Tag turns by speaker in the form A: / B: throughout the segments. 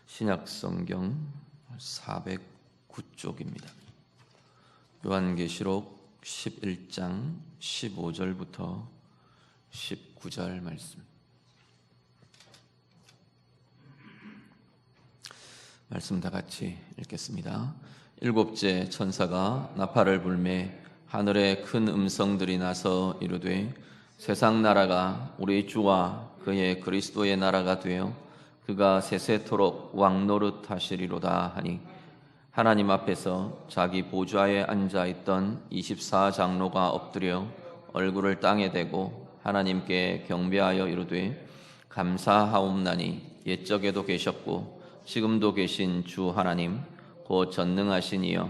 A: 신약성경 409쪽입니다. 요한계시록 11장 15절부터 19절 말씀 다 같이 읽겠습니다. 일곱째 천사가 나팔을 불매 하늘에 큰 음성들이 나서 이르되 세상 나라가 우리 주와 그의 그리스도의 나라가 되어 그가 세세토록 왕노릇 하시리로다 하니 하나님 앞에서 자기 보좌에 앉아있던 24장로가 엎드려 얼굴을 땅에 대고 하나님께 경배하여 이르되 감사하옵나니 옛적에도 계셨고 지금도 계신 주 하나님 곧 전능하신 이여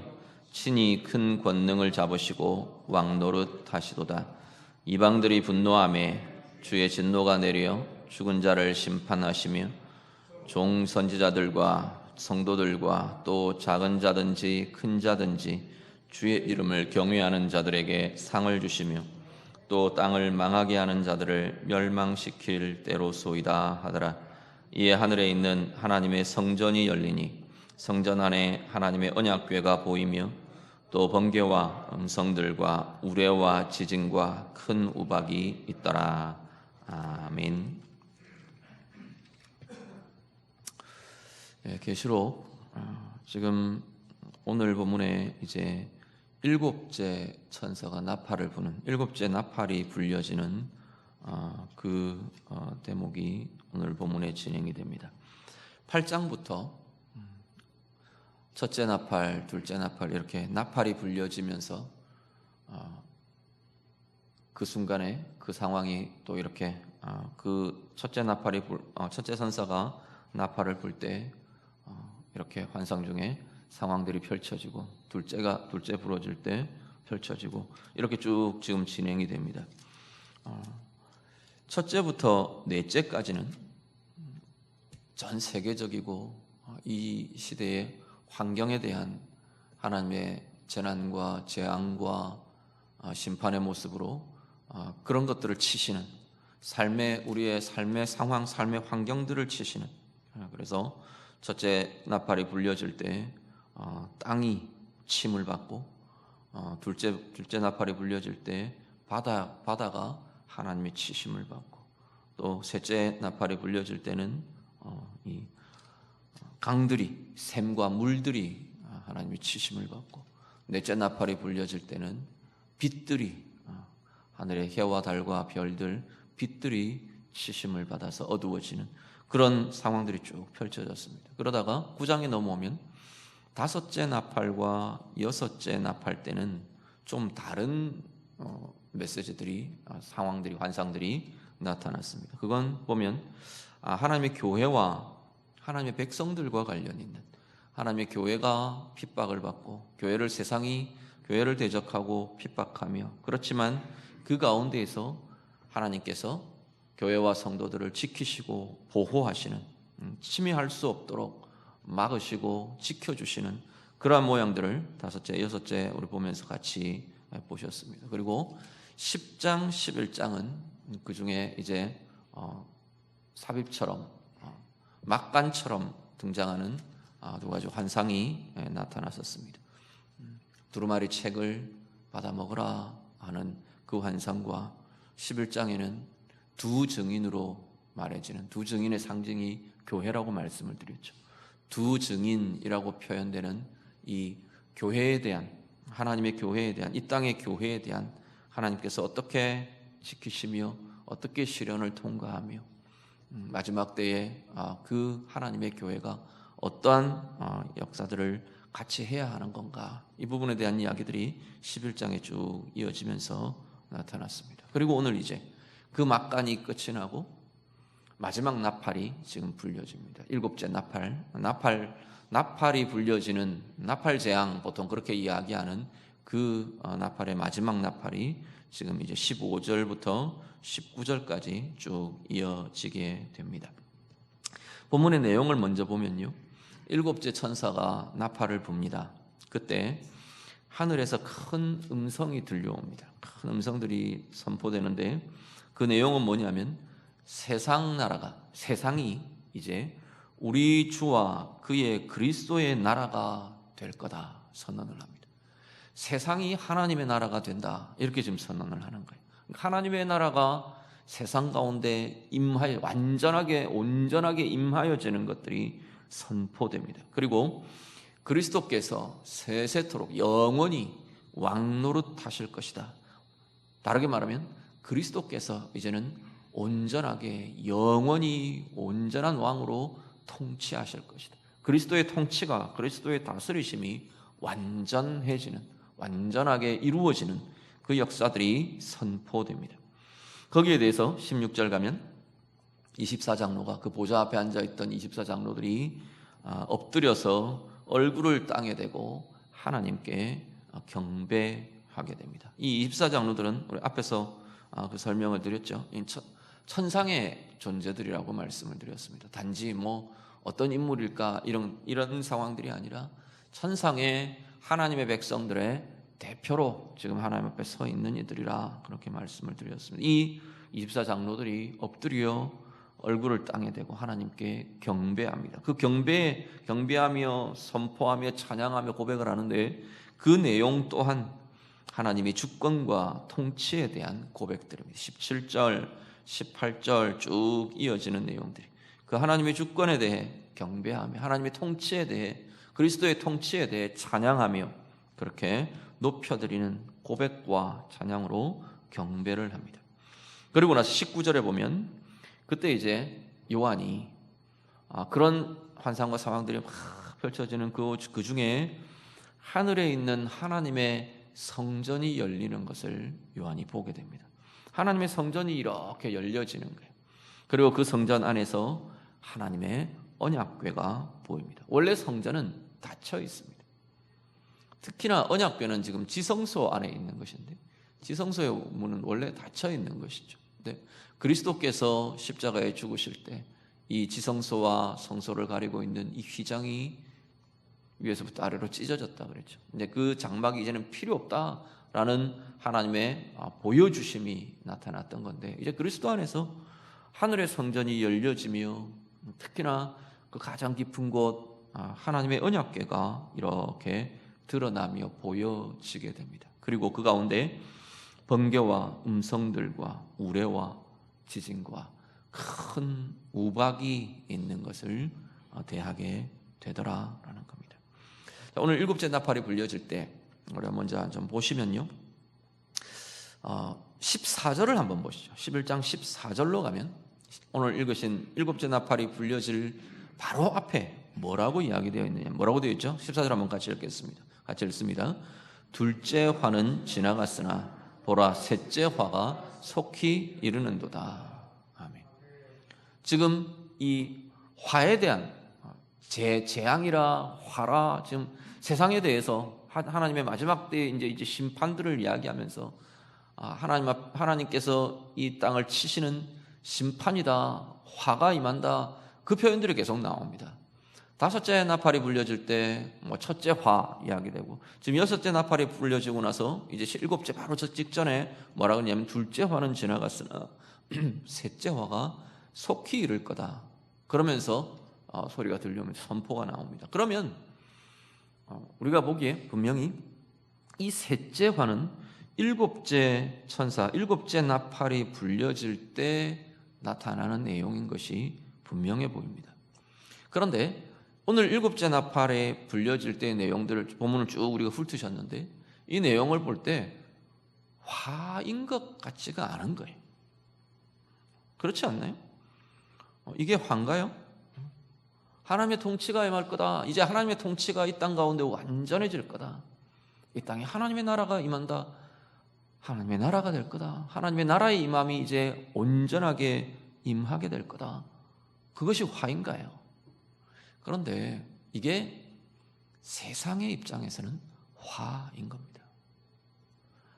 A: 친히 큰 권능을 잡으시고 왕노릇 하시도다. 이방들이 분노하매 주의 진노가 내려 죽은 자를 심판하시며 종 선지자들과 성도들과 또 작은 자든지 큰 자든지 주의 이름을 경외하는 자들에게 상을 주시며 또 땅을 망하게 하는 자들을 멸망시킬 때로소이다 하더라. 이에 하늘에 있는 하나님의 성전이 열리니 성전 안에 하나님의 언약궤가 보이며 또 번개와 음성들과 우레와 지진과 큰 우박이 있더라. 아멘. 계시록 지금 오늘 본문에 이제 일곱째 천사가 나팔을 부는 일곱째 나팔이 불려지는 대목이 오늘 본문에 진행이 됩니다. 8장부터 첫째 나팔, 둘째 나팔 이렇게 나팔이 불려지면서 그 순간에 그 상황이 또 이렇게 그 첫째 천사가 나팔을 불 때 이렇게 환상 중에 상황들이 펼쳐지고 둘째 불어질 때 펼쳐지고 이렇게 쭉 지금 진행이 됩니다. 첫째부터 넷째까지는 전 세계적이고 이 시대의 환경에 대한 하나님의 재난과 재앙과 심판의 모습으로 그런 것들을 치시는 우리의 삶의 상황, 삶의 환경들을 치시는 그래서 첫째 나팔이 불려질 때 땅이 침을 받고 둘째 나팔이 불려질 때 바다가 하나님의 치심을 받고 또 셋째 나팔이 불려질 때는 이 강들이 샘과 물들이 하나님의 치심을 받고 넷째 나팔이 불려질 때는 빛들이 하늘의 해와 달과 별들 빛들이 치심을 받아서 어두워지는 그런 상황들이 쭉 펼쳐졌습니다. 그러다가 9장에 넘어오면 다섯째 나팔과 여섯째 나팔 때는 좀 다른 메시지들이 상황들이 환상들이 나타났습니다. 그건 보면 하나님의 교회와 하나님의 백성들과 관련 있는 하나님의 교회가 핍박을 받고 교회를 대적하고 핍박하며 그렇지만 그 가운데에서 하나님께서 교회와 성도들을 지키시고 보호하시는 침해할 수 없도록 막으시고 지켜주시는 그러한 모양들을 다섯째, 여섯째 우리 보면서 같이 보셨습니다. 그리고 10장, 11장은 그 중에 이제 삽입처럼 막간처럼 등장하는 두 가지 환상이 나타났었습니다. 두루마리 책을 받아 먹으라 하는 그 환상과 11장에는 두 증인으로 말해지는 두 증인의 상징이 교회라고 말씀을 드렸죠. 두 증인이라고 표현되는 이 교회에 대한 하나님의 교회에 대한 이 땅의 교회에 대한 하나님께서 어떻게 지키시며 어떻게 시련을 통과하며 마지막 때에 그 하나님의 교회가 어떠한 역사들을 같이 해야 하는 건가 이 부분에 대한 이야기들이 11장에 쭉 이어지면서 나타났습니다. 그리고 오늘 이제 그 막간이 끝이 나고 마지막 나팔이 지금 불려집니다. 일곱째 나팔이 불려지는 나팔 재앙 보통 그렇게 이야기하는 그 나팔의 마지막 나팔이 지금 이제 15절부터 19절까지 쭉 이어지게 됩니다. 본문의 내용을 먼저 보면요. 일곱째 천사가 나팔을 붑니다. 그때 하늘에서 큰 음성이 들려옵니다. 큰 음성들이 선포되는데 그 내용은 뭐냐면 세상이 이제 우리 주와 그의 그리스도의 나라가 될 거다 선언을 합니다. 세상이 하나님의 나라가 된다 이렇게 지금 선언을 하는 거예요. 하나님의 나라가 세상 가운데 임하여 완전하게 온전하게 임하여지는 것들이 선포됩니다. 그리고 그리스도께서 세세토록 영원히 왕노릇하실 것이다. 다르게 말하면 그리스도께서 이제는 온전하게 영원히 온전한 왕으로 통치하실 것이다. 그리스도의 통치가 그리스도의 다스리심이 완전해지는 완전하게 이루어지는 그 역사들이 선포됩니다. 거기에 대해서 16절 가면 24장로가 그 보좌 앞에 앉아있던 24장로들이 엎드려서 얼굴을 땅에 대고 하나님께 경배하게 됩니다. 이 24장로들은 우리 앞에서 그 설명을 드렸죠. 천상의 존재들이라고 말씀을 드렸습니다. 단지 뭐 어떤 인물일까 이런 상황들이 아니라 천상의 하나님의 백성들의 대표로 지금 하나님 앞에 서 있는 이들이라 그렇게 말씀을 드렸습니다. 이 24장로들이 엎드려 얼굴을 땅에 대고 하나님께 경배합니다. 그 경배하며 선포하며 찬양하며 고백을 하는데 그 내용 또한 하나님의 주권과 통치에 대한 고백들입니다. 17절, 18절 쭉 이어지는 내용들이 그 하나님의 주권에 대해 경배하며 하나님의 통치에 대해 그리스도의 통치에 대해 찬양하며 그렇게 높여드리는 고백과 찬양으로 경배를 합니다. 그리고 나서 19절에 보면 그때 이제 요한이 그런 환상과 상황들이 막 펼쳐지는 그 중에 하늘에 있는 하나님의 성전이 열리는 것을 요한이 보게 됩니다. 하나님의 성전이 이렇게 열려지는 거예요. 그리고 그 성전 안에서 하나님의 언약궤가 보입니다. 원래 성전은 닫혀 있습니다. 특히나 언약궤는 지금 지성소 안에 있는 것인데 지성소의 문은 원래 닫혀 있는 것이죠. 근데 그리스도께서 십자가에 죽으실 때 이 지성소와 성소를 가리고 있는 이 휘장이 위에서부터 아래로 찢어졌다 그랬죠. 근데 그 장막이 이제는 필요 없다라는 하나님의 보여주심이 나타났던 건데 이제 그리스도 안에서 하늘의 성전이 열려지며 특히나 그 가장 깊은 곳 하나님의 언약궤가 이렇게 드러나며 보여지게 됩니다. 그리고 그 가운데 번개와 음성들과 우레와 지진과 큰 우박이 있는 것을 대하게 되더라라는 겁니다. 자, 오늘 일곱째 나팔이 불려질 때 우리 먼저 좀 보시면요. 14절을 한번 보시죠. 11장 14절로 가면 오늘 읽으신 일곱째 나팔이 불려질 바로 앞에 뭐라고 이야기되어 있느냐, 뭐라고 되어 있죠? 14절 한번 같이 읽겠습니다. 같이 읽습니다. 둘째 화는 지나갔으나 보라 셋째 화가 속히 이르는도다. 아멘. 지금 이 화에 대한 재앙이라 화라 지금 세상에 대해서 하나님의 마지막 때에 이제 심판들을 이야기하면서 하나님께서 이 땅을 치시는 심판이다, 화가 임한다, 그 표현들이 계속 나옵니다. 다섯째 나팔이 불려질 때 첫째 화 이야기되고 지금 여섯째 나팔이 불려지고 나서 이제 일곱째 바로 저 직전에 뭐라고 하냐면 둘째 화는 지나갔으나 셋째 화가 속히 이를 거다. 그러면서 소리가 들려오면서 선포가 나옵니다. 그러면 우리가 보기에 분명히 이 셋째 화는 일곱째 천사, 일곱째 나팔이 불려질 때 나타나는 내용인 것이 분명해 보입니다. 그런데 오늘 일곱째 나팔에 불려질 때의 내용들을 본문을 쭉 우리가 훑으셨는데 이 내용을 볼 때 화인 것 같지가 않은 거예요. 그렇지 않나요? 이게 화인가요? 하나님의 통치가 임할 거다. 이제 하나님의 통치가 이 땅 가운데 완전해질 거다. 이 땅에 하나님의 나라가 임한다. 하나님의 나라가 될 거다. 하나님의 나라의 임함이 이제 온전하게 임하게 될 거다. 그것이 화인가요? 그런데 이게 세상의 입장에서는 화인 겁니다.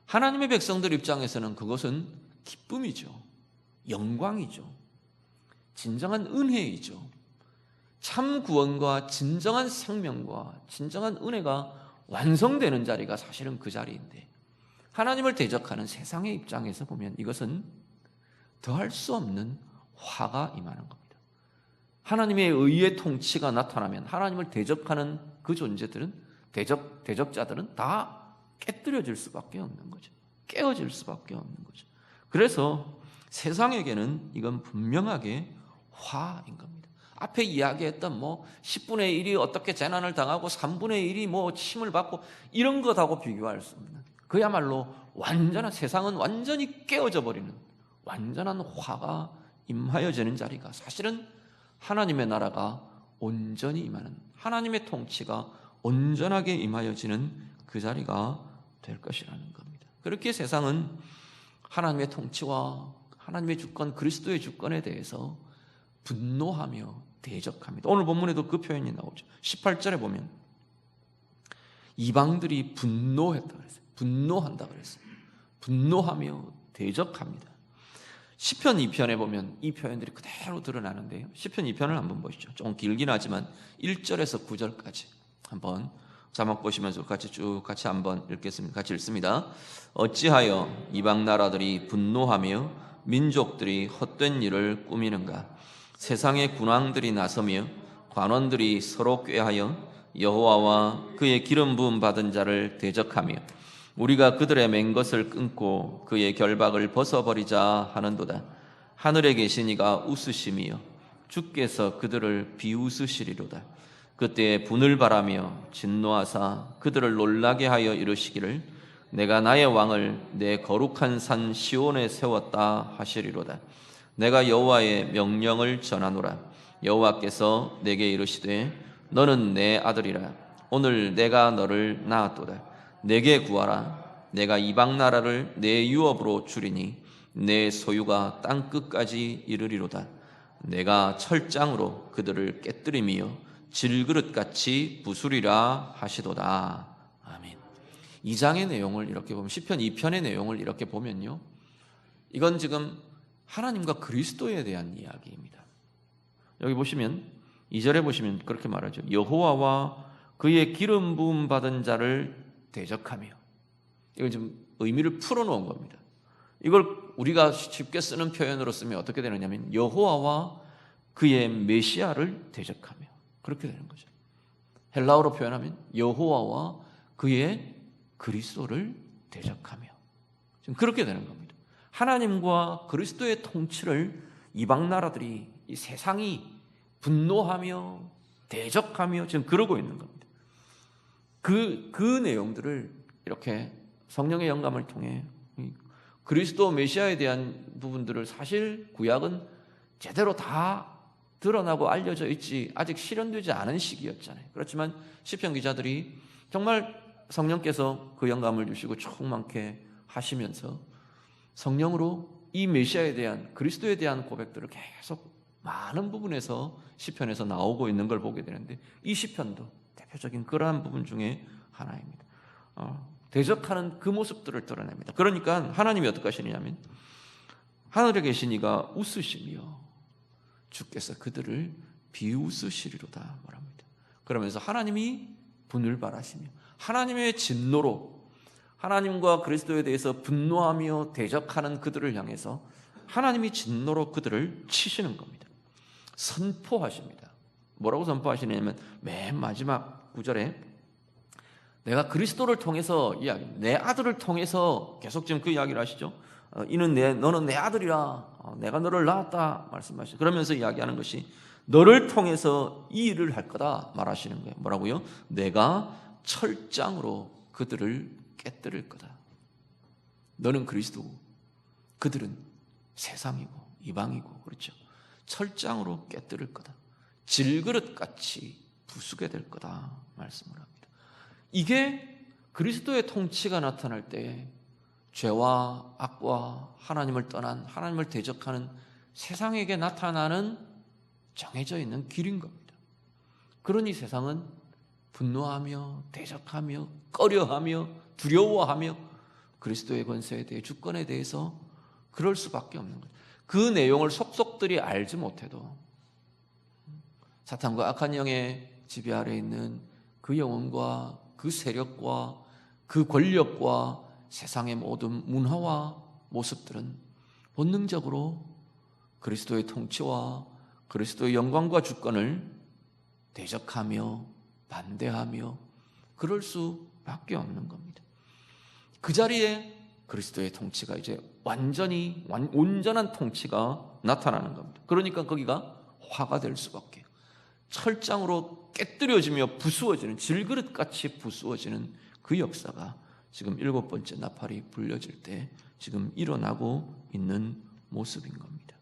A: 하나님의 백성들 입장에서는 그것은 기쁨이죠. 영광이죠. 진정한 은혜이죠. 참 구원과 진정한 생명과 진정한 은혜가 완성되는 자리가 사실은 그 자리인데 하나님을 대적하는 세상의 입장에서 보면 이것은 더할 수 없는 화가 임하는 겁니다. 하나님의 의의 통치가 나타나면 하나님을 대적하는 그 존재들은 대적자들은 다 깨뜨려질 수밖에 없는 거죠. 깨어질 수밖에 없는 거죠. 그래서 세상에게는 이건 분명하게 화인 겁니다. 앞에 이야기했던 10분의 1이 어떻게 재난을 당하고 3분의 1이 침을 받고 이런 것하고 비교할 수 없는, 그야말로 완전한, 세상은 완전히 깨어져 버리는 완전한 화가 임하여지는 자리가 사실은 하나님의 나라가 온전히 임하는, 하나님의 통치가 온전하게 임하여지는 그 자리가 될 것이라는 겁니다. 그렇게 세상은 하나님의 통치와 하나님의 주권, 그리스도의 주권에 대해서 분노하며 대적합니다. 오늘 본문에도 그 표현이 나오죠. 18절에 보면 이방들이 분노했다 그랬어요. 분노한다 그랬어요. 분노하며 대적합니다. 시편 2편에 보면 이 표현들이 그대로 드러나는데요. 시편 2편을 한번 보시죠. 조금 길긴 하지만 1절에서 9절까지 한번 자막 보시면서 같이 한번 읽겠습니다. 같이 읽습니다. 어찌하여 이방 나라들이 분노하며 민족들이 헛된 일을 꾸미는가? 세상의 군왕들이 나서며 관원들이 서로 꾀하여 여호와와 그의 기름 부음 받은 자를 대적하며 우리가 그들의 맨 것을 끊고 그의 결박을 벗어버리자 하는도다. 하늘에 계신 이가 웃으시며 주께서 그들을 비웃으시리로다. 그때 분을 바라며 진노하사 그들을 놀라게 하여 이르시기를 내가 나의 왕을 내 거룩한 산 시온에 세웠다 하시리로다. 내가 여호와의 명령을 전하노라. 여호와께서 내게 이르시되 너는 내 아들이라. 오늘 내가 너를 낳았도다. 내게 구하라. 내가 이방 나라를 내 유업으로 주리니 내 소유가 땅 끝까지 이르리로다. 내가 철장으로 그들을 깨뜨리며 질그릇같이 부수리라 하시도다. 아멘. 2장의 내용을 이렇게 보면, 시편 2편의 내용을 이렇게 보면요, 이건 지금 하나님과 그리스도에 대한 이야기입니다. 여기 보시면 2절에 보시면 그렇게 말하죠. 여호와와 그의 기름 부음 받은 자를 대적하며. 이걸 좀 의미를 풀어놓은 겁니다. 이걸 우리가 쉽게 쓰는 표현으로 쓰면 어떻게 되느냐면 여호와와 그의 메시아를 대적하며, 그렇게 되는 거죠. 헬라어로 표현하면 여호와와 그의 그리스도를 대적하며, 지금 그렇게 되는 겁니다. 하나님과 그리스도의 통치를 이방 나라들이, 이 세상이 분노하며 대적하며 지금 그러고 있는 겁니다. 그 내용들을 이렇게 성령의 영감을 통해 그리스도 메시아에 대한 부분들을, 사실 구약은 제대로 다 드러나고 알려져 있지 아직 실현되지 않은 시기였잖아요. 그렇지만 시편 기자들이 정말 성령께서 그 영감을 주시고 충만케 하시면서 성령으로 이 메시아에 대한, 그리스도에 대한 고백들을 계속 많은 부분에서 시편에서 나오고 있는 걸 보게 되는데, 이 시편도 대표적인 그러한 부분 중에 하나입니다. 대적하는 그 모습들을 드러냅니다. 그러니까 하나님이 어떻게 하시느냐면 하늘에 계신 이가 웃으시며 주께서 그들을 비웃으시리로다 말합니다. 그러면서 하나님이 분을 발하시며 하나님의 진노로 하나님과 그리스도에 대해서 분노하며 대적하는 그들을 향해서 하나님이 진노로 그들을 치시는 겁니다. 선포하십니다. 뭐라고 선포하시냐면 맨 마지막 구절에 내가 그리스도를 통해서 이야기, 내 아들을 통해서 계속 지금 그 이야기를 하시죠. 너는 내 아들이라, 내가 너를 낳았다 말씀하시죠. 그러면서 이야기하는 것이 너를 통해서 이 일을 할 거다 말하시는 거예요. 뭐라고요? 내가 철장으로 그들을 깨뜨릴 거다. 너는 그리스도고 그들은 세상이고 이방이고, 그렇죠? 철장으로 깨뜨릴 거다. 질그릇같이 부수게 될 거다 말씀을 합니다. 이게 그리스도의 통치가 나타날 때 죄와 악과 하나님을 떠난, 하나님을 대적하는 세상에게 나타나는 정해져 있는 길인 겁니다. 그러니 세상은 분노하며 대적하며 꺼려하며 두려워하며 그리스도의 권세에 대해, 주권에 대해서 그럴 수밖에 없는 거죠. 그 내용을 속속들이 알지 못해도 사탄과 악한 영의 지배 아래 있는 그 영혼과 그 세력과 그 권력과 세상의 모든 문화와 모습들은 본능적으로 그리스도의 통치와 그리스도의 영광과 주권을 대적하며 반대하며 그럴 수밖에 없는 겁니다. 그 자리에 그리스도의 통치가 이제 완전히 온전한 통치가 나타나는 겁니다. 그러니까 거기가 화가 될 수밖에, 철장으로 깨뜨려지며 부수어지는, 질그릇같이 부수어지는 그 역사가 지금 7번째 나팔이 불려질 때 지금 일어나고 있는 모습인 겁니다.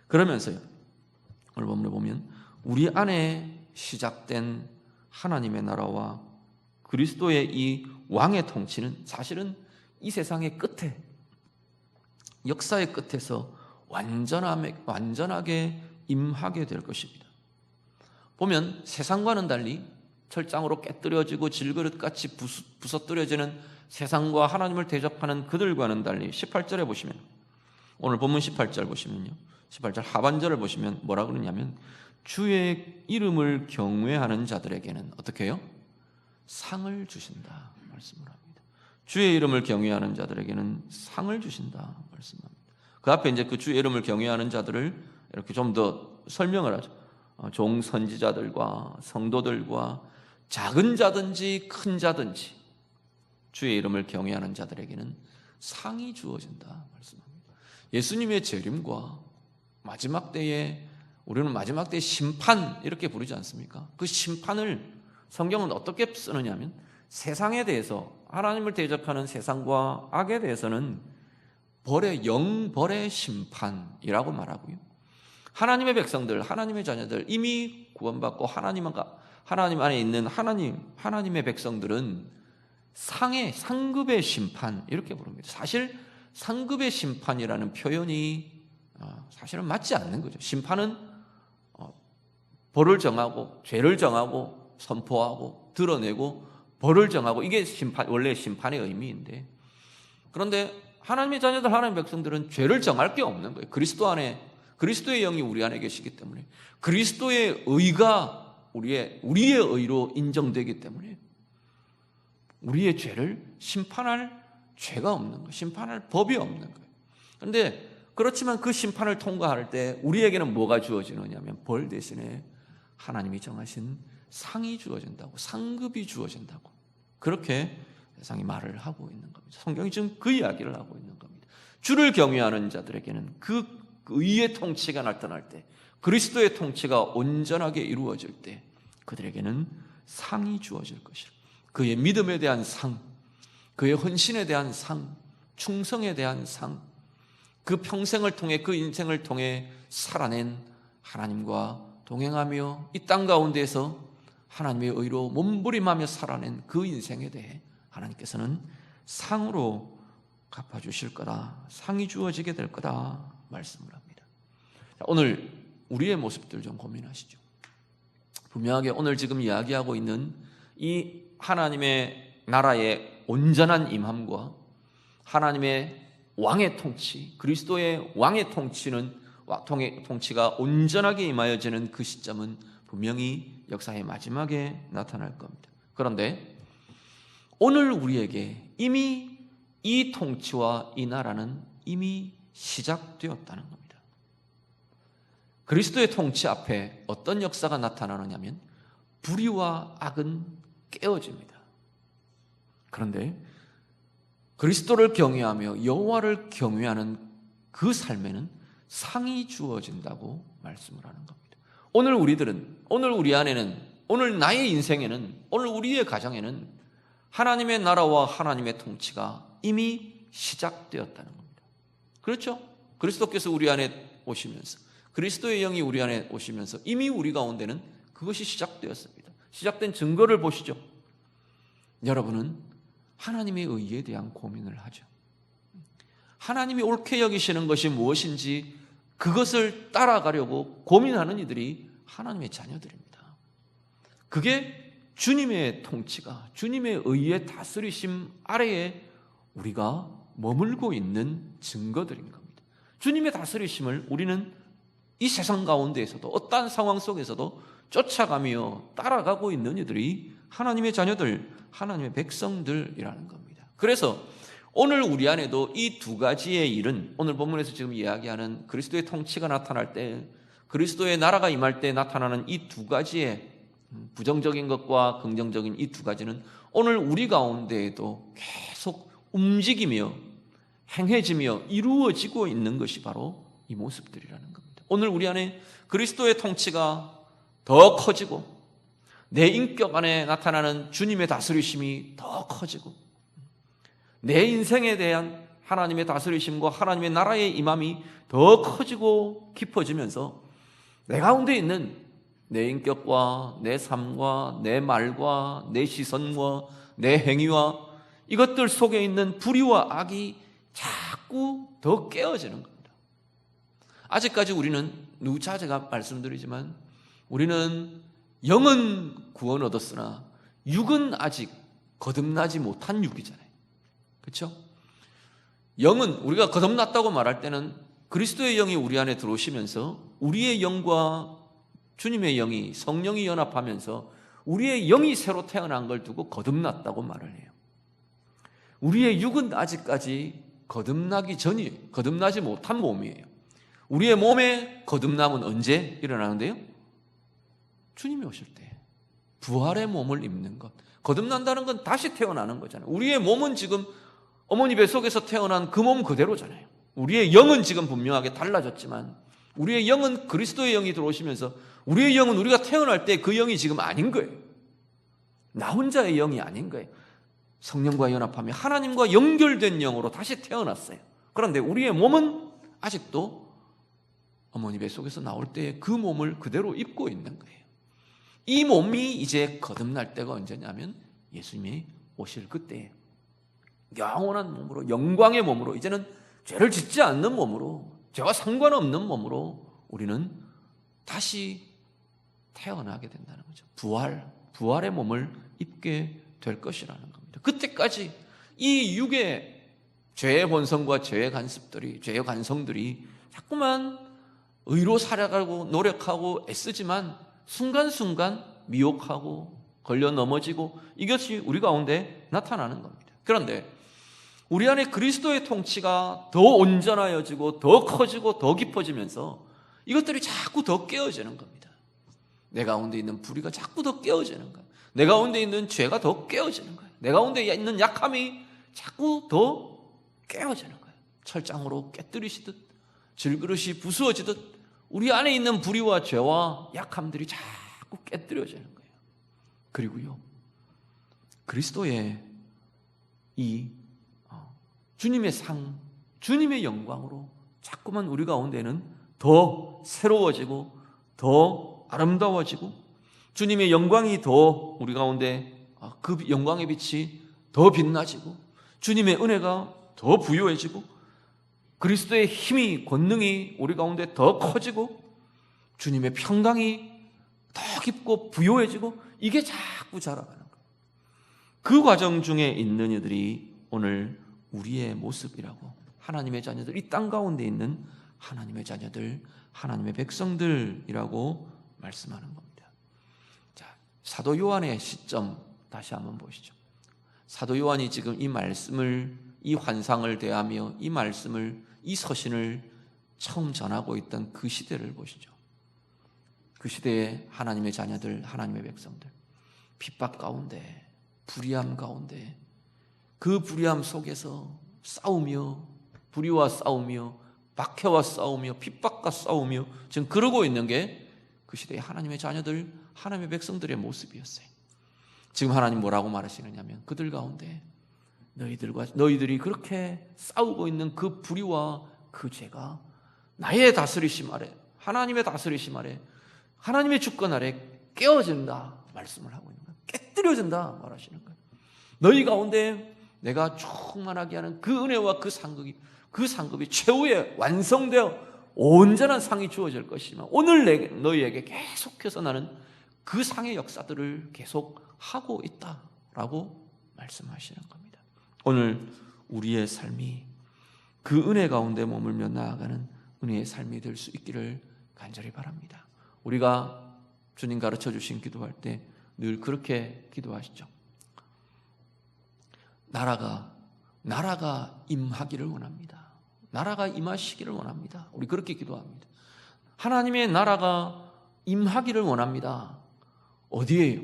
A: 그러면서요, 오늘 본문에 보면 우리 안에 시작된 하나님의 나라와 그리스도의 이 왕의 통치는 사실은 이 세상의 끝에, 역사의 끝에서 완전하게 임하게 될 것입니다. 보면 세상과는 달리 철장으로 깨뜨려지고 질그릇같이 부서뜨려지는 세상과 하나님을 대적하는 그들과는 달리 18절에 보시면, 오늘 본문 18절 보시면요, 18절 하반절을 보시면 뭐라 그러냐면 주의 이름을 경외하는 자들에게는 어떻게 해요? 상을 주신다 말씀을 합니다. 주의 이름을 경외하는 자들에게는 상을 주신다 말씀합니다. 그 앞에 이제 그 주의 이름을 경외하는 자들을 이렇게 좀 더 설명을 하죠. 종 선지자들과 성도들과 작은 자든지 큰 자든지 주의 이름을 경외하는 자들에게는 상이 주어진다 말씀합니다. 예수님의 재림과 마지막 때에, 우리는 마지막 때의 심판 이렇게 부르지 않습니까? 그 심판을 성경은 어떻게 쓰느냐 하면 세상에 대해서, 하나님을 대적하는 세상과 악에 대해서는 영벌의 심판이라고 말하고요, 하나님의 백성들, 하나님의 자녀들, 이미 구원받고 하나님 안에 있는 하나님의 백성들은 상급의 심판 이렇게 부릅니다. 사실 상급의 심판이라는 표현이 사실은 맞지 않는 거죠. 심판은 벌을 정하고 죄를 정하고 선포하고 드러내고 벌을 정하고, 이게 원래 심판의 의미인데, 그런데 하나님의 자녀들, 하나님의 백성들은 죄를 정할 게 없는 거예요. 그리스도 안에, 그리스도의 영이 우리 안에 계시기 때문에 그리스도의 의가 우리의 의로 인정되기 때문에 우리의 죄를 심판할 죄가 없는 거예요. 심판할 법이 없는 거예요. 그런데 그렇지만 그 심판을 통과할 때 우리에게는 뭐가 주어지느냐면 벌 대신에 하나님이 정하신 상이 주어진다고, 상급이 주어진다고, 그렇게 세상이 말을 하고 있는 겁니다. 성경이 지금 그 이야기를 하고 있는 겁니다. 주를 경외하는 자들에게는 그 의의 통치가 나타날 때, 그리스도의 통치가 온전하게 이루어질 때 그들에게는 상이 주어질 것이라. 그의 믿음에 대한 상, 그의 헌신에 대한 상, 충성에 대한 상, 그 평생을 통해, 그 인생을 통해 살아낸 하나님과 동행하며 이 땅 가운데에서 하나님의 의로 몸부림하며 살아낸 그 인생에 대해 하나님께서는 상으로 갚아주실 거다, 상이 주어지게 될 거다 말씀을 합니다. 오늘 우리의 모습들 좀 고민하시죠. 분명하게 오늘 지금 이야기하고 있는 이 하나님의 나라의 온전한 임함과 하나님의 왕의 통치, 그리스도의 왕의 통치가 온전하게 임하여지는 그 시점은 분명히 역사의 마지막에 나타날 겁니다. 그런데 오늘 우리에게 이미 이 통치와 이 나라는 이미 시작되었다는 겁니다. 그리스도의 통치 앞에 어떤 역사가 나타나느냐면 불의와 악은 깨어집니다. 그런데 그리스도를 경외하며 여호와를 경외하는 그 삶에는 상이 주어진다고 말씀을 하는 겁니다. 오늘 우리들은, 오늘 우리 안에는, 오늘 나의 인생에는, 오늘 우리의 가정에는 하나님의 나라와 하나님의 통치가 이미 시작되었다는 겁니다. 그렇죠? 그리스도께서 우리 안에 오시면서, 그리스도의 영이 우리 안에 오시면서 이미 우리 가운데는 그것이 시작되었습니다. 시작된 증거를 보시죠. 여러분은 하나님의 의에 대한 고민을 하죠. 하나님이 옳게 여기시는 것이 무엇인지 그것을 따라가려고 고민하는 이들이 하나님의 자녀들입니다. 그게 주님의 통치가, 주님의 의의 다스리심 아래에 우리가 머물고 있는 증거들인 겁니다. 주님의 다스리심을 우리는 이 세상 가운데에서도, 어떠한 상황 속에서도 쫓아가며 따라가고 있는 이들이 하나님의 자녀들, 하나님의 백성들이라는 겁니다. 그래서 오늘 우리 안에도 이 두 가지의 일은, 오늘 본문에서 지금 이야기하는 그리스도의 통치가 나타날 때 그리스도의 나라가 임할 때 나타나는 이 두 가지의 부정적인 것과 긍정적인 이 두 가지는 오늘 우리 가운데에도 계속 움직이며 행해지며 이루어지고 있는 것이 바로 이 모습들이라는 겁니다. 오늘 우리 안에 그리스도의 통치가 더 커지고 내 인격 안에 나타나는 주님의 다스리심이 더 커지고 내 인생에 대한 하나님의 다스리심과 하나님의 나라의 임함이 더 커지고 깊어지면서 내 가운데 있는 내 인격과 내 삶과 내 말과 내 시선과 내 행위와 이것들 속에 있는 불의와 악이 자꾸 더 깨어지는 겁니다. 아직까지 우리는 누차 제가 말씀드리지만 우리는 영은 구원 얻었으나 육은 아직 거듭나지 못한 육이잖아요. 그렇죠? 영은 우리가 거듭났다고 말할 때는 그리스도의 영이 우리 안에 들어오시면서 우리의 영과 주님의 영이 성령이 연합하면서 우리의 영이 새로 태어난 걸 두고 거듭났다고 말을 해요. 우리의 육은 아직까지 거듭나지 못한 몸이에요. 우리의 몸의 거듭남은 언제 일어나는데요? 주님이 오실 때 부활의 몸을 입는 것. 거듭난다는 건 다시 태어나는 거잖아요. 우리의 몸은 지금 어머니 뱃속에서 태어난 그 몸 그대로잖아요. 우리의 영은 지금 분명하게 달라졌지만 우리의 영은 그리스도의 영이 들어오시면서 우리의 영은 우리가 태어날 때 그 영이 지금 아닌 거예요. 나 혼자의 영이 아닌 거예요. 성령과 연합하며 하나님과 연결된 영으로 다시 태어났어요. 그런데 우리의 몸은 아직도 어머니 뱃속에서 나올 때 그 몸을 그대로 입고 있는 거예요. 이 몸이 이제 거듭날 때가 언제냐면 예수님이 오실 그때예요. 영원한 몸으로, 영광의 몸으로, 이제는 죄를 짓지 않는 몸으로, 죄와 상관없는 몸으로 우리는 다시 태어나게 된다는 거죠. 부활의 몸을 입게 될 것이라는 겁니다. 그때까지 이 육의 죄의 본성과 죄의 간섭들이, 죄의 관성들이 자꾸만 의로 살아가고 노력하고 애쓰지만 순간순간 미혹하고 걸려 넘어지고 이것이 우리 가운데 나타나는 겁니다. 그런데 우리 안에 그리스도의 통치가 더 온전하여지고 더 커지고 더 깊어지면서 이것들이 자꾸 더 깨어지는 겁니다. 내 가운데 있는 불의가 자꾸 더 깨어지는 거예요. 내 가운데 있는 죄가 더 깨어지는 거예요. 내 가운데 있는 약함이 자꾸 더 깨어지는 거예요. 철장으로 깨뜨리시듯 질그릇이 부수어지듯 우리 안에 있는 불의와 죄와 약함들이 자꾸 깨뜨려지는 거예요. 그리고요, 그리스도의 이 주님의 상, 주님의 영광으로 자꾸만 우리 가운데는 더 새로워지고 더 아름다워지고 주님의 영광이 더 우리 가운데 그 영광의 빛이 더 빛나지고 주님의 은혜가 더 부요해지고 그리스도의 힘이, 권능이 우리 가운데 더 커지고 주님의 평강이 더 깊고 부요해지고 이게 자꾸 자라가는 거예요. 그 과정 중에 있는 이들이 오늘 우리의 모습이라고, 하나님의 자녀들, 이 땅 가운데 있는 하나님의 자녀들, 하나님의 백성들이라고 말씀하는 겁니다. 자, 사도 요한의 시점 다시 한번 보시죠. 사도 요한이 지금 이 말씀을, 이 환상을 대하며 이 말씀을, 이 서신을 처음 전하고 있던 그 시대를 보시죠. 그 시대에 하나님의 자녀들, 하나님의 백성들, 핍박 가운데, 불의함 가운데, 그 불의함 속에서 싸우며, 불의와 싸우며, 박해와 싸우며, 핍박과 싸우며 지금 그러고 있는 게 그 시대의 하나님의 자녀들, 하나님의 백성들의 모습이었어요. 지금 하나님 뭐라고 말하시느냐면 그들 가운데 너희들이 그렇게 싸우고 있는 그 불의와 그 죄가 나의 다스리심 아래, 하나님의 다스리심 아래, 하나님의 주권 아래 깨어진다 말씀을 하고 있는 거예요. 깨뜨려진다 말하시는 거예요. 너희 가운데 내가 충만하게 하는 그 은혜와 그 상급이 최후에 완성되어 온전한 상이 주어질 것이지만 오늘 너희에게 계속해서 나는 그 상의 역사들을 계속 하고 있다라고 말씀하시는 겁니다. 오늘 우리의 삶이 그 은혜 가운데 머물며 나아가는 은혜의 삶이 될 수 있기를 간절히 바랍니다. 우리가 주님 가르쳐 주신 기도할 때 늘 그렇게 기도하시죠. 나라가 임하기를 원합니다. 나라가 임하시기를 원합니다. 우리 그렇게 기도합니다. 하나님의 나라가 임하기를 원합니다. 어디에요?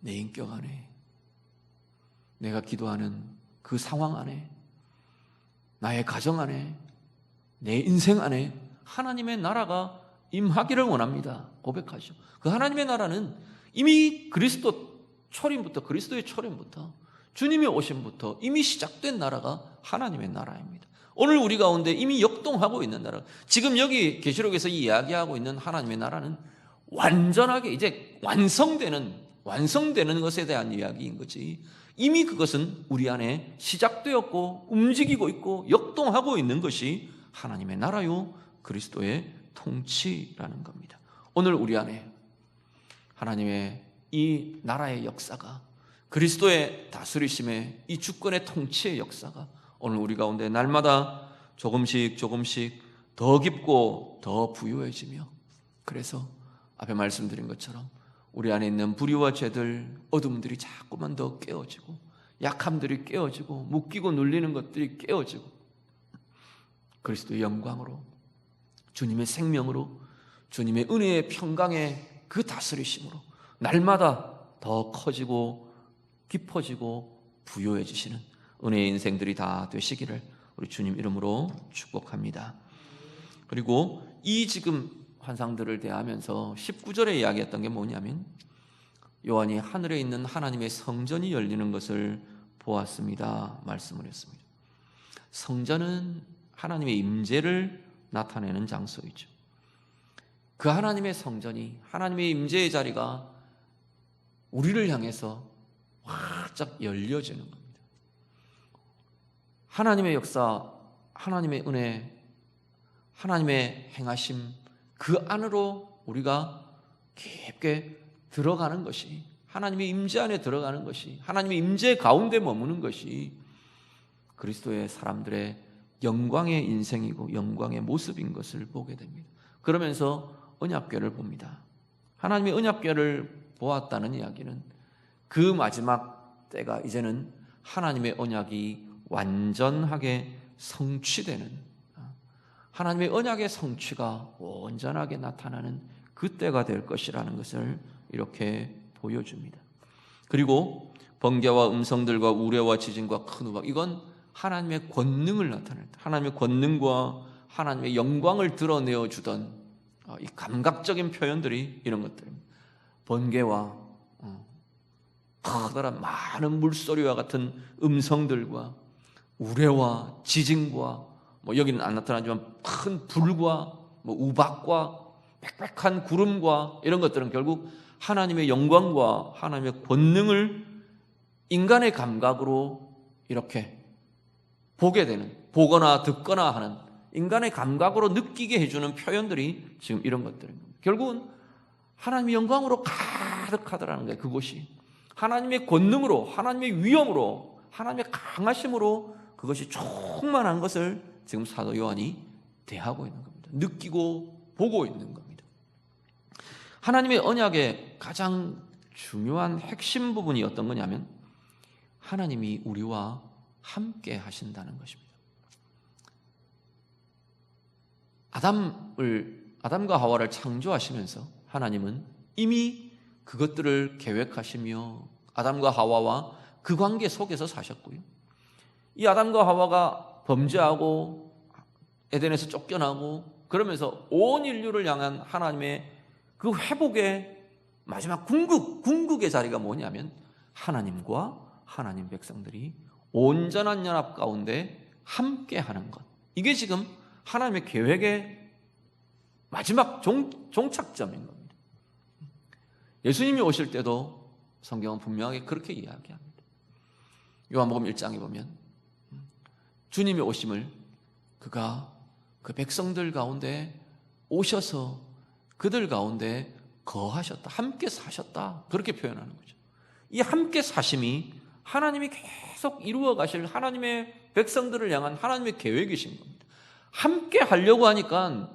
A: 내 인격 안에, 내가 기도하는 그 상황 안에, 나의 가정 안에, 내 인생 안에 하나님의 나라가 임하기를 원합니다. 고백하죠. 그 하나님의 나라는 이미 그리스도의 초림부터 주님의 오심부터 이미 시작된 나라가 하나님의 나라입니다. 오늘 우리 가운데 이미 역동하고 있는 나라, 지금 여기 계시록에서 이야기하고 있는 하나님의 나라는 완전하게 이제 완성되는 것에 대한 이야기인 거지, 이미 그것은 우리 안에 시작되었고 움직이고 있고 역동하고 있는 것이 하나님의 나라요 그리스도의 통치라는 겁니다. 오늘 우리 안에 하나님의 이 나라의 역사가, 그리스도의 다스리심의 이 주권의 통치의 역사가 오늘 우리 가운데 날마다 조금씩 더 깊고 더 부유해지며, 그래서 앞에 말씀드린 것처럼 우리 안에 있는 불의와 죄들, 어둠들이 자꾸만 더 깨어지고, 약함들이 깨어지고, 묶이고 눌리는 것들이 깨어지고, 그리스도의 영광으로, 주님의 생명으로, 주님의 은혜의 평강의 그 다스리심으로 날마다 더 커지고 깊어지고 부유해지시는 은혜의 인생들이 다 되시기를 우리 주님 이름으로 축복합니다. 그리고 이 지금 환상들을 대하면서 19절에 이야기했던 게 뭐냐면, 요한이 하늘에 있는 하나님의 성전이 열리는 것을 보았습니다 말씀을 했습니다. 성전은 하나님의 임재를 나타내는 장소이죠. 그 하나님의 성전이, 하나님의 임재의 자리가 우리를 향해서 활짝 열려지는 겁니다. 하나님의 역사, 하나님의 은혜, 하나님의 행하심, 그 안으로 우리가 깊게 들어가는 것이, 하나님의 임재 안에 들어가는 것이, 하나님의 임재 가운데 머무는 것이 그리스도의 사람들의 영광의 인생이고 영광의 모습인 것을 보게 됩니다. 그러면서 언약궤를 봅니다. 하나님의 언약궤를 보았다는 이야기는 그 마지막 때가 이제는 하나님의 언약이 완전하게 성취되는, 하나님의 언약의 성취가 온전하게 나타나는 그 때가 될 것이라는 것을 이렇게 보여줍니다. 그리고 번개와 음성들과 우레와 지진과 큰 우박, 이건 하나님의 권능을 나타낸다. 하나님의 권능과 하나님의 영광을 드러내어 주던 이 감각적인 표현들이 이런 것들입니다. 번개와 커다란 많은 물소리와 같은 음성들과 우레와 지진과 여기는 안 나타나지만 큰 불과 우박과 빽빽한 구름과 이런 것들은 결국 하나님의 영광과 하나님의 권능을 인간의 감각으로 이렇게 보게 되는, 보거나 듣거나 하는 인간의 감각으로 느끼게 해주는 표현들이 지금 이런 것들입니다. 결국은 하나님의 영광으로 가득하더라는 거예요. 그곳이 하나님의 권능으로, 하나님의 위엄으로, 하나님의 강하심으로 그것이 충만한 것을 지금 사도 요한이 대하고 있는 겁니다. 느끼고 보고 있는 겁니다. 하나님의 언약의 가장 중요한 핵심 부분이 어떤 거냐면, 하나님이 우리와 함께 하신다는 것입니다. 아담과 하와를 창조하시면서 하나님은 이미 그것들을 계획하시며 아담과 하와와 그 관계 속에서 사셨고요. 이 아담과 하와가 범죄하고 에덴에서 쫓겨나고 그러면서 온 인류를 향한 하나님의 그 회복의 마지막 궁극의 자리가 뭐냐면, 하나님과 하나님 백성들이 온전한 연합 가운데 함께 하는 것. 이게 지금 하나님의 계획의 마지막 종착점인 겁니다. 예수님이 오실 때도 성경은 분명하게 그렇게 이야기합니다. 요한복음 1장에 보면 주님의 오심을 그가 그 백성들 가운데 오셔서 그들 가운데 거하셨다, 함께 사셨다, 그렇게 표현하는 거죠. 이 함께 사심이 하나님이 계속 이루어 가실 하나님의 백성들을 향한 하나님의 계획이신 겁니다. 함께 하려고 하니까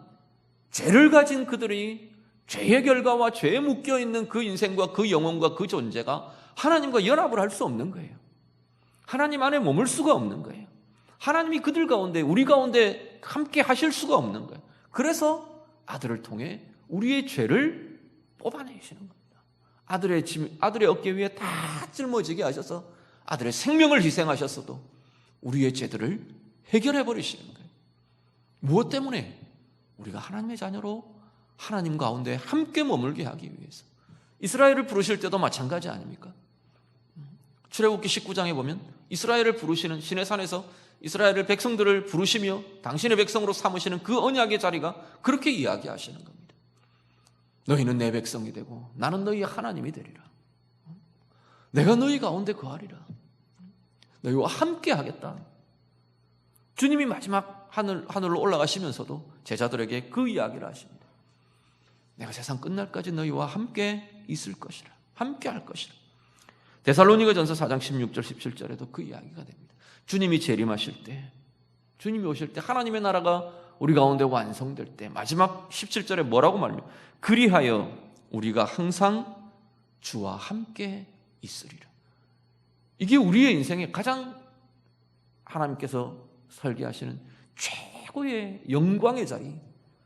A: 죄를 가진 그들이 죄의 결과와 죄에 묶여있는 그 인생과 그 영혼과 그 존재가 하나님과 연합을 할 수 없는 거예요. 하나님 안에 머물 수가 없는 거예요. 하나님이 그들 가운데, 우리 가운데 함께 하실 수가 없는 거예요. 그래서 아들을 통해 우리의 죄를 뽑아내시는 겁니다. 아들의 어깨 위에 다 짊어지게 하셔서 아들의 생명을 희생하셨어도 우리의 죄들을 해결해 버리시는 거예요. 무엇 때문에? 우리가 하나님의 자녀로 하나님 가운데 함께 머물게 하기 위해서. 이스라엘을 부르실 때도 마찬가지 아닙니까? 출애굽기 19장에 보면 이스라엘을 부르시는 시내산에서 이스라엘을 백성들을 부르시며 당신의 백성으로 삼으시는 그 언약의 자리가 그렇게 이야기하시는 겁니다. 너희는 내 백성이 되고 나는 너희의 하나님이 되리라. 내가 너희 가운데 거하리라. 너희와 함께 하겠다. 주님이 마지막 하늘로 올라가시면서도 제자들에게 그 이야기를 하십니다. 내가 세상 끝날까지 너희와 함께 있을 것이라. 함께 할 것이라. 데살로니가전서 4장 16절 17절에도 그 이야기가 됩니다. 주님이 재림하실 때, 주님이 오실 때, 하나님의 나라가 우리 가운데 완성될 때 마지막 17절에 뭐라고 말해요? 그리하여 우리가 항상 주와 함께 있으리라. 이게 우리의 인생에 가장 하나님께서 설계하시는 최고의 영광의 자리,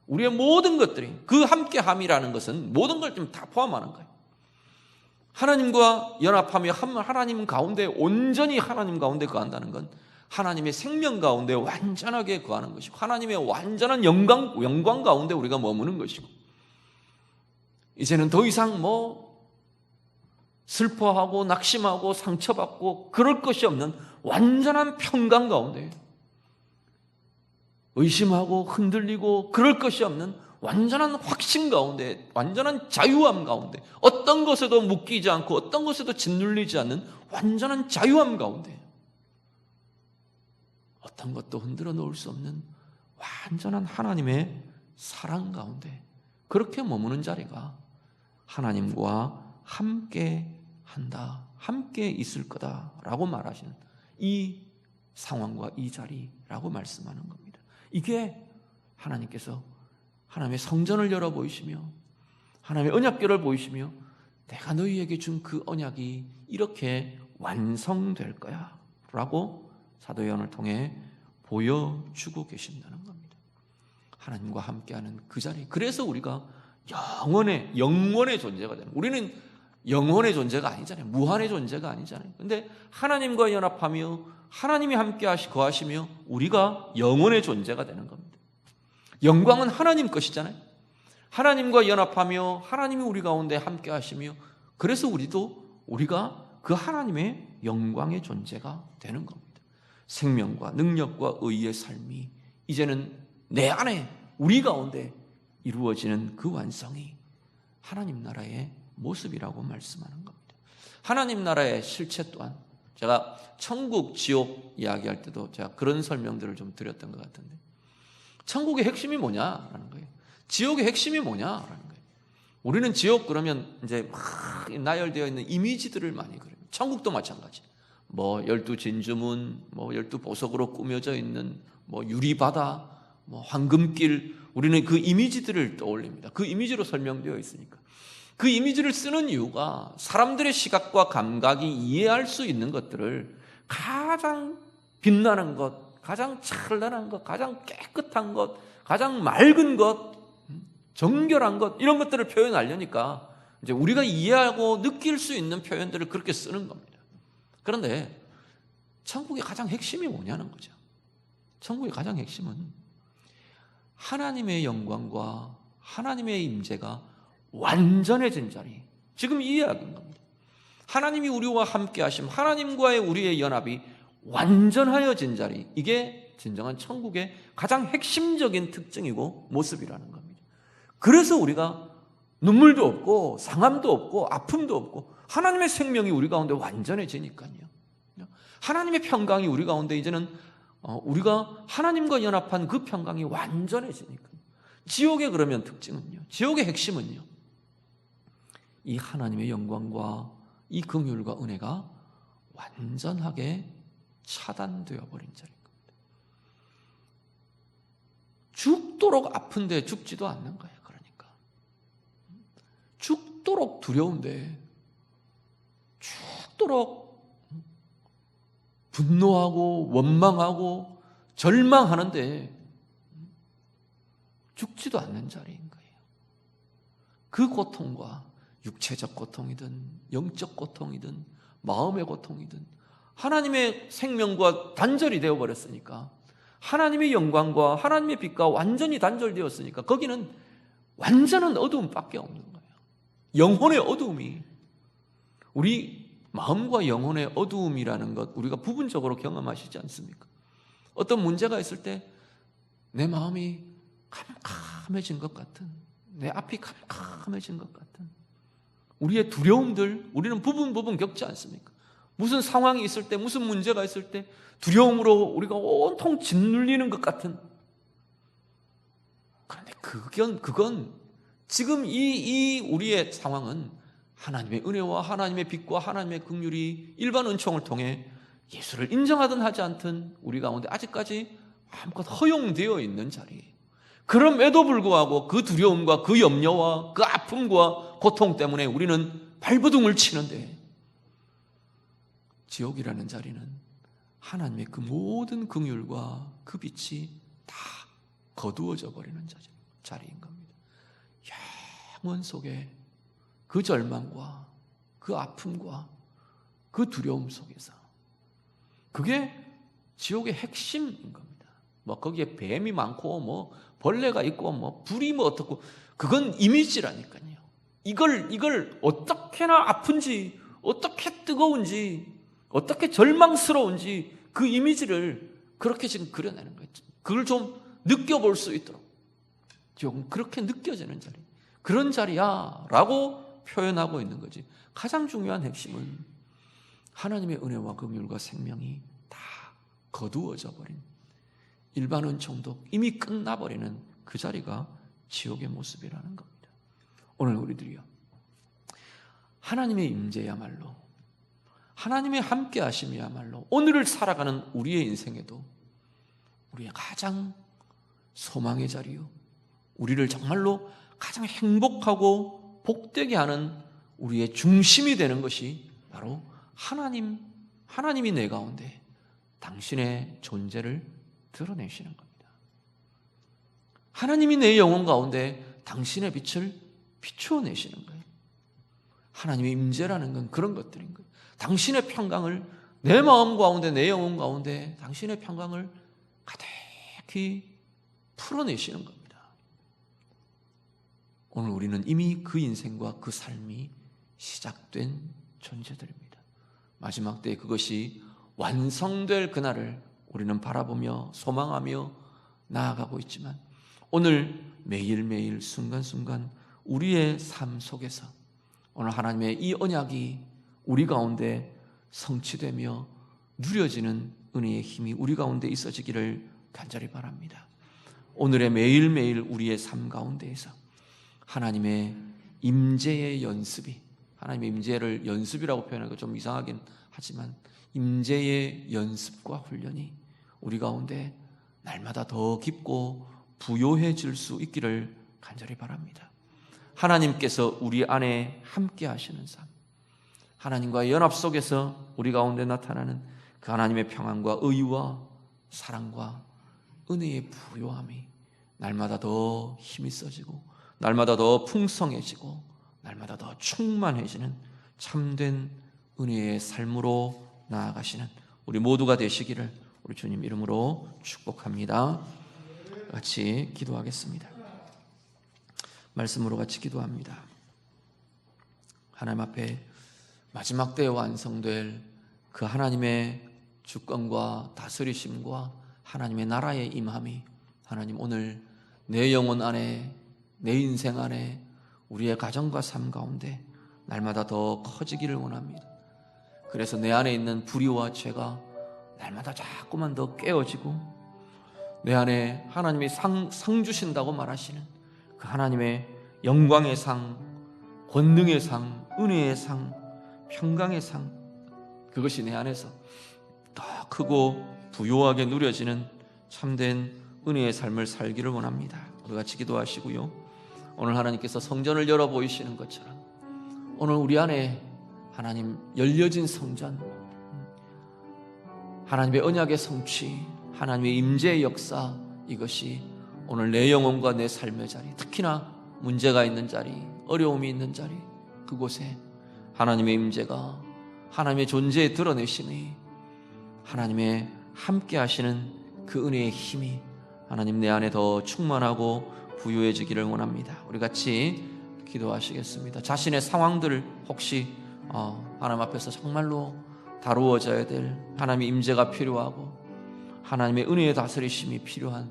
A: 우리의 모든 것들이 그 함께함이라는 것은 모든 걸 좀 다 포함하는 거예요. 하나님과 연합하며 하나님 가운데 온전히 하나님 가운데 거한다는 건 하나님의 생명 가운데 완전하게 거하는 것이고 하나님의 완전한 영광 가운데 우리가 머무는 것이고 이제는 더 이상 슬퍼하고 낙심하고 상처받고 그럴 것이 없는 완전한 평강 가운데 의심하고 흔들리고 그럴 것이 없는 완전한 확신 가운데, 완전한 자유함 가운데, 어떤 것에도 묶이지 않고 어떤 것에도 짓눌리지 않는 완전한 자유함 가운데, 어떤 것도 흔들어 놓을 수 없는 완전한 하나님의 사랑 가운데 그렇게 머무는 자리가 하나님과 함께 한다, 함께 있을 거다라고 말하시는 이 상황과 이 자리라고 말씀하는 겁니다. 이게 하나님께서 하나님의 성전을 열어 보이시며 하나님의 언약궤를 보이시며 내가 너희에게 준 그 언약이 이렇게 완성될 거야 라고 사도 요한을 통해 보여주고 계신다는 겁니다. 하나님과 함께하는 그 자리, 그래서 우리가 영원의 존재가 되는, 우리는 영원의 존재가 아니잖아요. 무한의 존재가 아니잖아요. 근데 하나님과 연합하며 하나님이 함께 거하시며 우리가 영원의 존재가 되는 겁니다. 영광은 하나님 것이잖아요. 하나님과 연합하며 하나님이 우리 가운데 함께 하시며 그래서 우리가 그 하나님의 영광의 존재가 되는 겁니다. 생명과 능력과 의의 삶이 이제는 내 안에 우리 가운데 이루어지는 그 완성이 하나님 나라의 모습이라고 말씀하는 겁니다. 하나님 나라의 실체 또한 제가 천국, 지옥 이야기할 때도 제가 그런 설명들을 좀 드렸던 것 같은데 천국의 핵심이 뭐냐라는 거예요. 지옥의 핵심이 뭐냐라는 거예요. 우리는 지옥 그러면 이제 막 나열되어 있는 이미지들을 많이 그려요. 천국도 마찬가지. 12 진주문, 12 보석으로 꾸며져 있는 유리바다, 황금길, 우리는 그 이미지들을 떠올립니다. 그 이미지로 설명되어 있으니까. 그 이미지를 쓰는 이유가 사람들의 시각과 감각이 이해할 수 있는 것들을 가장 빛나는 것, 가장 찬란한 것, 가장 깨끗한 것, 가장 맑은 것, 정결한 것, 이런 것들을 표현하려니까 이제 우리가 이해하고 느낄 수 있는 표현들을 그렇게 쓰는 겁니다. 그런데 천국의 가장 핵심이 뭐냐는 거죠. 천국의 가장 핵심은 하나님의 영광과 하나님의 임재가 완전해진 자리, 지금 이 이야기인 겁니다. 하나님이 우리와 함께 하심, 하나님과의 우리의 연합이 완전하여진 자리, 이게 진정한 천국의 가장 핵심적인 특징이고 모습이라는 겁니다. 그래서 우리가 눈물도 없고 상함도 없고 아픔도 없고 하나님의 생명이 우리 가운데 완전해지니까요. 하나님의 평강이 우리 가운데 이제는 우리가 하나님과 연합한 그 평강이 완전해지니까. 지옥의 그러면 특징은요, 지옥의 핵심은요, 이 하나님의 영광과 이 긍휼과 은혜가 완전하게 차단되어 버린 자리인 겁니다. 죽도록 아픈데 죽지도 않는 거예요. 그러니까 죽도록 두려운데, 죽도록 분노하고 원망하고 절망하는데 죽지도 않는 자리인 거예요. 그 고통과 육체적 고통이든 영적 고통이든 마음의 고통이든 하나님의 생명과 단절이 되어버렸으니까, 하나님의 영광과 하나님의 빛과 완전히 단절되었으니까 거기는 완전한 어두움밖에 없는 거예요. 영혼의 어두움이, 우리 마음과 영혼의 어두움이라는 것 우리가 부분적으로 경험하시지 않습니까? 어떤 문제가 있을 때 내 마음이 캄캄해진 것 같은, 내 앞이 캄캄해진 것 같은 우리의 두려움들, 우리는 부분 겪지 않습니까? 무슨 상황이 있을 때, 무슨 문제가 있을 때 두려움으로 우리가 온통 짓눌리는 것 같은, 그런데 그건 지금 이 우리의 상황은 하나님의 은혜와 하나님의 빛과 하나님의 긍휼이 일반 은총을 통해 예수를 인정하든 하지 않든 우리 가운데 아직까지 마음껏 허용되어 있는 자리예요. 그럼에도 불구하고 그 두려움과 그 염려와 그 아픔과 고통 때문에 우리는 발버둥을 치는데, 지옥이라는 자리는 하나님의 그 모든 긍휼과 그 빛이 다 거두어져 버리는 자리인 겁니다. 영원 속에 그 절망과 그 아픔과 그 두려움 속에서, 그게 지옥의 핵심인 겁니다. 뭐 거기에 뱀이 많고 뭐 벌레가 있고 뭐 불이 뭐 어떻고, 그건 이미지라니까요. 이걸 어떻게나 아픈지, 어떻게 뜨거운지, 어떻게 절망스러운지 그 이미지를 그렇게 지금 그려내는 거예요. 그걸 좀 느껴볼 수 있도록, 지금 그렇게 느껴지는 자리, 그런 자리야 라고 표현하고 있는 거지. 가장 중요한 핵심은 하나님의 은혜와 긍휼과 생명이 다 거두어져 버린, 일반 은총도 이미 끝나버리는 그 자리가 지옥의 모습이라는 겁니다. 오늘 우리들이요, 하나님의 임재야말로, 하나님의 함께 하심이야말로 오늘을 살아가는 우리의 인생에도 우리의 가장 소망의 자리요, 우리를 정말로 가장 행복하고 복되게 하는 우리의 중심이 되는 것이 바로 하나님이 내 가운데 당신의 존재를 드러내시는 겁니다. 하나님이 내 영혼 가운데 당신의 빛을 비추어 내시는 거예요. 하나님의 임재라는 건 그런 것들인 거예요. 당신의 평강을 내 마음 가운데, 내 영혼 가운데 당신의 평강을 가득히 풀어내시는 겁니다. 오늘 우리는 이미 그 인생과 그 삶이 시작된 존재들입니다. 마지막 때에 그것이 완성될 그날을 우리는 바라보며 소망하며 나아가고 있지만, 오늘 매일매일 순간순간 우리의 삶 속에서 오늘 하나님의 이 언약이 우리 가운데 성취되며 누려지는 은혜의 힘이 우리 가운데 있어지기를 간절히 바랍니다. 오늘의 매일매일 우리의 삶 가운데에서 하나님의 임재의 연습이, 하나님의 임재를 연습이라고 표현하기가 좀 이상하긴 하지만 임재의 연습과 훈련이 우리 가운데 날마다 더 깊고 부요해질 수 있기를 간절히 바랍니다. 하나님께서 우리 안에 함께 하시는 삶, 하나님과의 연합 속에서 우리 가운데 나타나는 그 하나님의 평안과 의와 사랑과 은혜의 부요함이 날마다 더 힘이 써지고, 날마다 더 풍성해지고, 날마다 더 충만해지는 참된 은혜의 삶으로 나아가시는 우리 모두가 되시기를 우리 주님 이름으로 축복합니다. 같이 기도하겠습니다. 말씀으로 같이 기도합니다. 하나님 앞에 마지막 때에 완성될 그 하나님의 주권과 다스리심과 하나님의 나라의 임함이, 하나님 오늘 내 영혼 안에, 내 인생 안에, 우리의 가정과 삶 가운데 날마다 더 커지기를 원합니다. 그래서 내 안에 있는 불의와 죄가 날마다 자꾸만 더 깨어지고, 내 안에 하나님이 상 주신다고 말하시는 그 하나님의 영광의 상, 권능의 상, 은혜의 상, 평강의 상, 그것이 내 안에서 더 크고 부요하게 누려지는 참된 은혜의 삶을 살기를 원합니다. 우리 같이 기도하시고요, 오늘 하나님께서 성전을 열어 보이시는 것처럼 오늘 우리 안에 하나님 열려진 성전, 하나님의 언약의 성취, 하나님의 임재의 역사, 이것이 오늘 내 영혼과 내 삶의 자리, 특히나 문제가 있는 자리, 어려움이 있는 자리, 그곳에 하나님의 임재가, 하나님의 존재의 드러내심이, 하나님의 함께 하시는 그 은혜의 힘이 하나님 내 안에 더 충만하고 부유해지기를 원합니다. 우리 같이 기도하시겠습니다. 자신의 상황들을 혹시 하나님 앞에서 정말로 다루어져야 될 하나님의 임재가 필요하고 하나님의 은혜의 다스리심이 필요한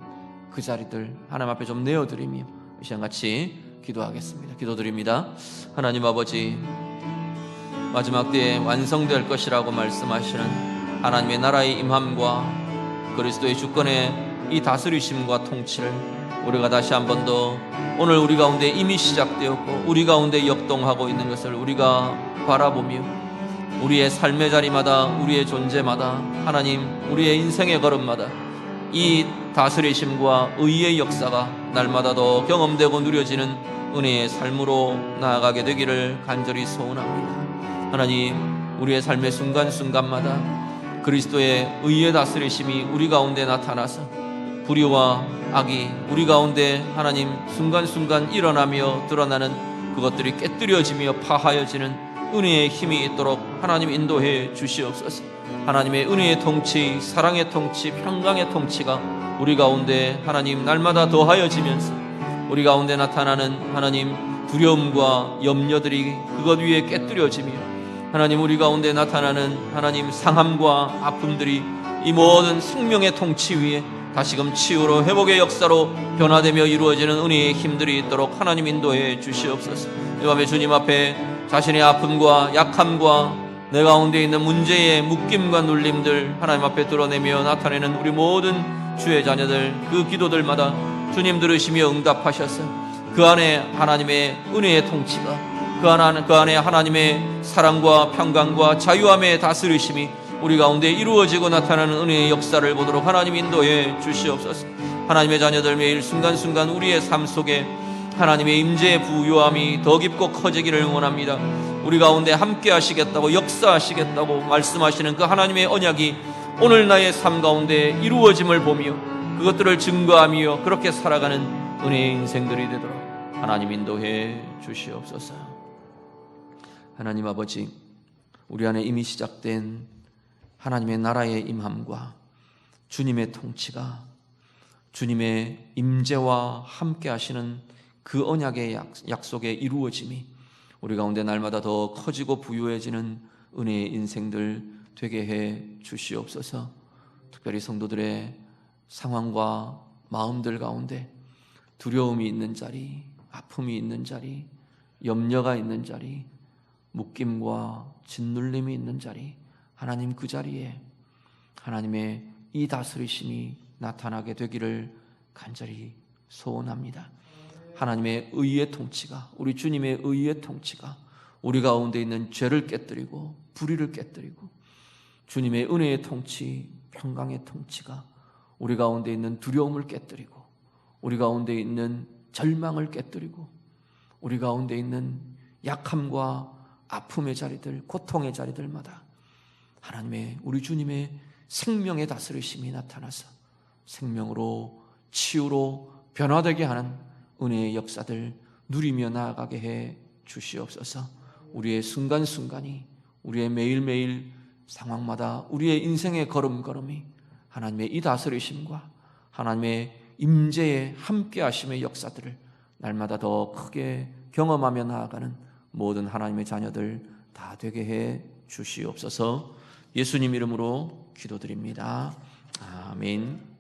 A: 그 자리들 하나님 앞에 좀 내어드리며 이 시간 같이 기도하겠습니다. 기도드립니다. 하나님 아버지, 마지막 때에 완성될 것이라고 말씀하시는 하나님의 나라의 임함과 그리스도의 주권의 이 다스리심과 통치를 우리가 다시 한 번 더 오늘 우리 가운데 이미 시작되었고 우리 가운데 역동하고 있는 것을 우리가 바라보며 우리의 삶의 자리마다, 우리의 존재마다, 하나님 우리의 인생의 걸음마다 이 다스리심과 의의 역사가 날마다 더 경험되고 누려지는 은혜의 삶으로 나아가게 되기를 간절히 소원합니다. 하나님, 우리의 삶의 순간순간마다 그리스도의 의의 다스리심이 우리 가운데 나타나서 불의와 악이 우리 가운데 하나님 순간순간 일어나며 드러나는 그것들이 깨뜨려지며 파하여지는 은혜의 힘이 있도록 하나님 인도해 주시옵소서. 하나님의 은혜의 통치, 사랑의 통치, 평강의 통치가 우리 가운데 하나님 날마다 더하여지면서 우리 가운데 나타나는 하나님 두려움과 염려들이 그것 위에 깨뜨려지며 하나님 우리 가운데 나타나는 하나님 상함과 아픔들이 이 모든 생명의 통치 위에 다시금 치유로 회복의 역사로 변화되며 이루어지는 은혜의 힘들이 있도록 하나님 인도해 주시옵소서. 이 밤에 주님 앞에 자신의 아픔과 약함과 내 가운데 있는 문제의 묶임과 눌림들 하나님 앞에 드러내며 나타내는 우리 모든 주의 자녀들, 그 기도들마다 주님 들으시며 응답하셔서 그 안에 하나님의 은혜의 통치가, 그 안에 하나님의 사랑과 평강과 자유함의 다스리심이 우리 가운데 이루어지고 나타나는 은혜의 역사를 보도록 하나님 인도해 주시옵소서. 하나님의 자녀들 매일 순간순간 우리의 삶 속에 하나님의 임재의 부요함이 더 깊고 커지기를 원합니다. 우리 가운데 함께 하시겠다고, 역사하시겠다고 말씀하시는 그 하나님의 언약이 오늘 나의 삶 가운데 이루어짐을 보며 그것들을 증거하며 그렇게 살아가는 은혜의 인생들이 되도록 하나님 인도해 주시옵소서. 하나님 아버지, 우리 안에 이미 시작된 하나님의 나라의 임함과 주님의 통치가, 주님의 임재와 함께 하시는 그 언약의 약속의 이루어짐이 우리 가운데 날마다 더 커지고 부유해지는 은혜의 인생들 되게 해 주시옵소서. 특별히 성도들의 상황과 마음들 가운데 두려움이 있는 자리, 아픔이 있는 자리, 염려가 있는 자리, 묶임과 짓눌림이 있는 자리, 하나님 그 자리에 하나님의 이 다스리심이 나타나게 되기를 간절히 소원합니다. 하나님의 의의 통치가, 우리 주님의 의의 통치가 우리 가운데 있는 죄를 깨뜨리고 불의를 깨뜨리고 주님의 은혜의 통치, 평강의 통치가 우리 가운데 있는 두려움을 깨뜨리고 우리 가운데 있는 절망을 깨뜨리고 우리 가운데 있는 약함과 아픔의 자리들, 고통의 자리들마다 하나님의, 우리 주님의 생명의 다스리심이 나타나서 생명으로, 치유로 변화되게 하는 은혜의 역사들 누리며 나아가게 해 주시옵소서. 우리의 순간순간이, 우리의 매일매일 상황마다 우리의 인생의 걸음걸음이 하나님의 이 다스리심과 하나님의 임재의 함께하심의 역사들을 날마다 더 크게 경험하며 나아가는 모든 하나님의 자녀들 다 되게 해 주시옵소서. 예수님 이름으로 기도드립니다. 아멘.